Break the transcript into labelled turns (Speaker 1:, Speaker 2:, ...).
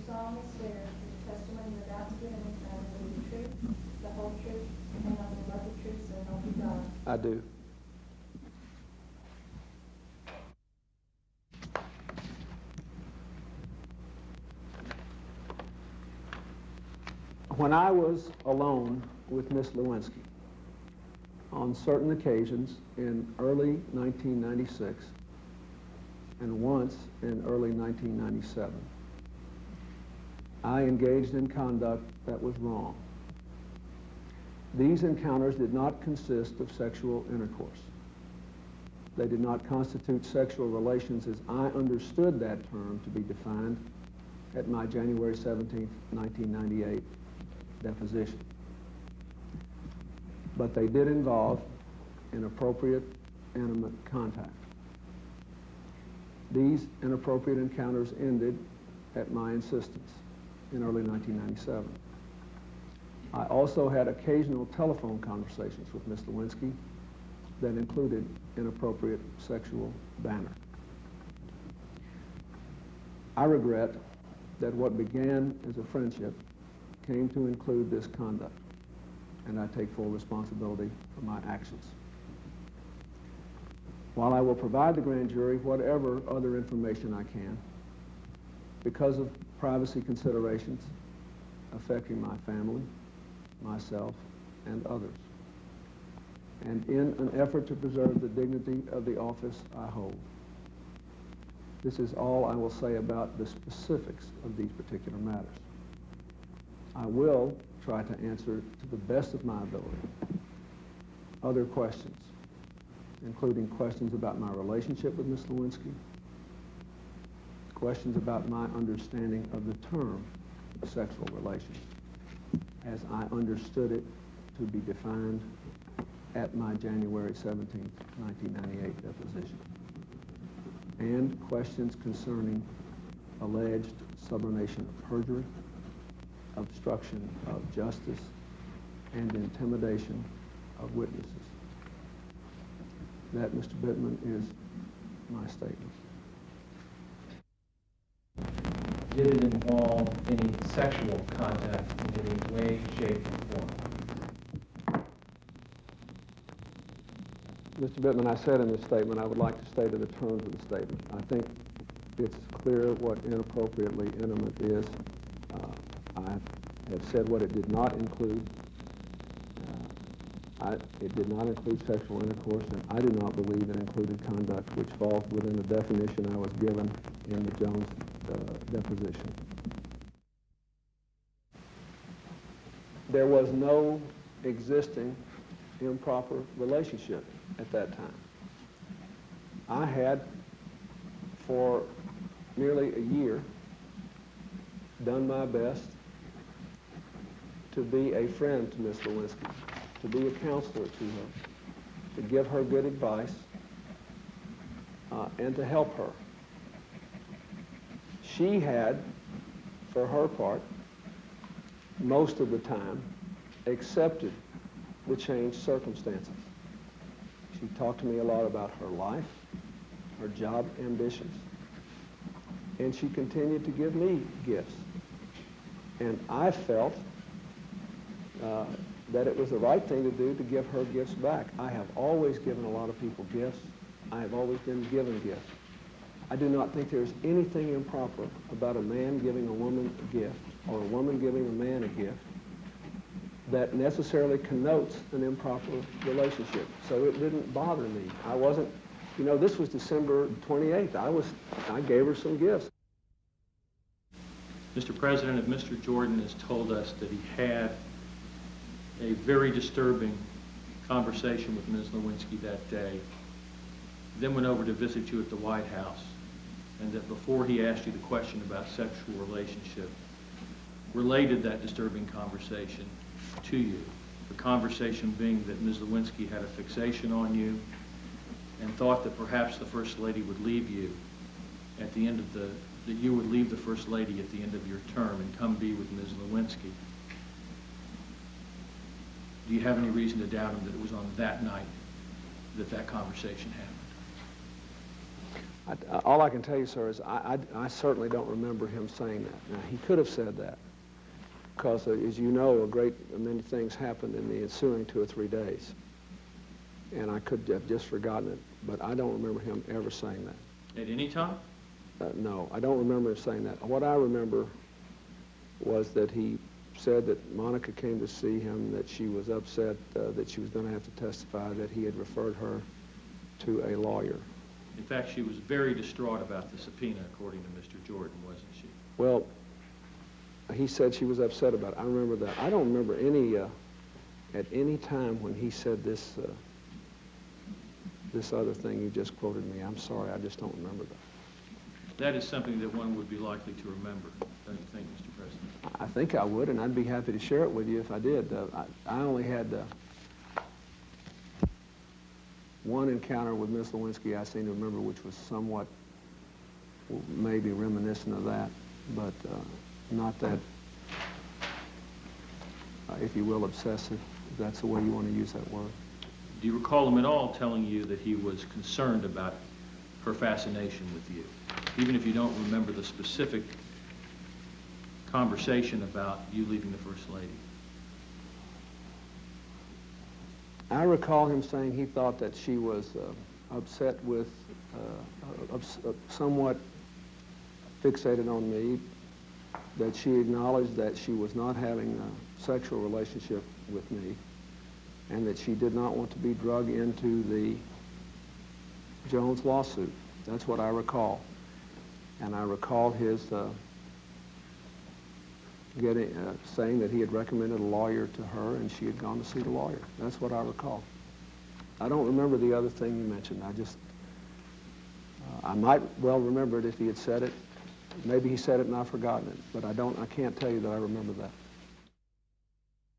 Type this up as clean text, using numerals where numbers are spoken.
Speaker 1: solemnly swear that the testimony you're about to give in this matter will be the truth, the whole truth, and nothing but the truth, so help you God?
Speaker 2: I do. When I was alone with Miss Lewinsky, on certain occasions in early 1996 and once in early 1997, I engaged in conduct that was wrong. These encounters did not consist of sexual intercourse. They did not constitute sexual relations as I understood that term to be defined at my January 17, 1998 deposition. But they did involve inappropriate, intimate contact. These inappropriate encounters ended at my insistence in early 1997. I also had occasional telephone conversations with Miss Lewinsky that included inappropriate sexual banter. I regret that what began as a friendship came to include this conduct, and I take full responsibility for my actions. While I will provide the grand jury whatever other information I can, because of privacy considerations affecting my family, myself, and others, and in an effort to preserve the dignity of the office I hold, this is all I will say about the specifics of these particular matters. I will try to answer to the best of my ability other questions, including questions about my relationship with Miss Lewinsky, questions about my understanding of the term sexual relations as I understood it to be defined at my January 17, 1998 deposition, and questions concerning alleged subordination of perjury, obstruction of justice, and intimidation of witnesses. That, Mr. Bittman, is my statement.
Speaker 3: Did it involve any sexual contact in any way, shape, or form?
Speaker 2: Mr. Bittman, I said in this statement I would like to stay to the terms of the statement. I think it's clear what inappropriately intimate is. I have said what it did not include. It did not include sexual intercourse, and I do not believe it included conduct which falls within the definition I was given in the Jones deposition. There was no existing improper relationship at that time. I had, for nearly a year, done my best to be a friend to Miss Lewinsky, to be a counselor to her, to give her good advice, and to help her. She had, for her part, most of the time, accepted the changed circumstances. She talked to me a lot about her life, her job ambitions, and she continued to give me gifts. And I felt that it was the right thing to do to give her gifts back. I have always given a lot of people gifts. I have always been given gifts. I do not think there's anything improper about a man giving a woman a gift or a woman giving a man a gift that necessarily connotes an improper relationship. So it didn't bother me. I wasn't, you know, this was December 28th. I gave her some gifts.
Speaker 3: Mr. President, if Mr. Jordan has told us that he had a very disturbing conversation with Ms. Lewinsky that day, then went over to visit you at the White House, and that before he asked you the question about sexual relationship, related that disturbing conversation to you. The conversation being that Ms. Lewinsky had a fixation on you and thought that perhaps the First Lady would leave you at the end of that you would leave the First Lady at the end of your term and come be with Ms. Lewinsky. Do you have any reason to doubt him that it was on that night that that conversation happened?
Speaker 2: All I can tell you, sir, is I certainly don't remember him saying that. Now, he could have said that, because, as you know, a great many things happened in the ensuing 2 or 3 days, and I could have just forgotten it, but I don't remember him ever saying that.
Speaker 3: At any time?
Speaker 2: No, I don't remember him saying that. What I remember was that he said that Monica came to see him, that she was upset that she was going to have to testify, that he had referred her to a lawyer.
Speaker 3: In fact, she was very distraught about the subpoena, according to Mr. Jordan, wasn't she?
Speaker 2: Well, he said she was upset about it. I remember that. I don't remember any, at any time when he said this, this other thing you just quoted me. I'm sorry, I just don't remember that.
Speaker 3: That is something that one would be likely to remember, don't you think, Mr. President?
Speaker 2: I think I would, and I'd be happy to share it with you if I did. I only had one encounter with Miss Lewinsky I seem to remember, which was somewhat maybe reminiscent of that, but not that, if you will, obsessive, if that's the way you want to use that word.
Speaker 3: Do you recall him at all telling you that he was concerned about her fascination with you, even if you don't remember the specific conversation about you leaving the First Lady?
Speaker 2: I recall him saying he thought that she was upset with, somewhat fixated on me, that she acknowledged that she was not having a sexual relationship with me, and that she did not want to be drug into the Jones lawsuit. That's what I recall. And I recall his saying that he had recommended a lawyer to her and she had gone to see the lawyer. That's what I recall. I don't remember the other thing you mentioned. I might well remember it if he had said it. Maybe he said it and I've forgotten it, but I can't tell you that I remember that.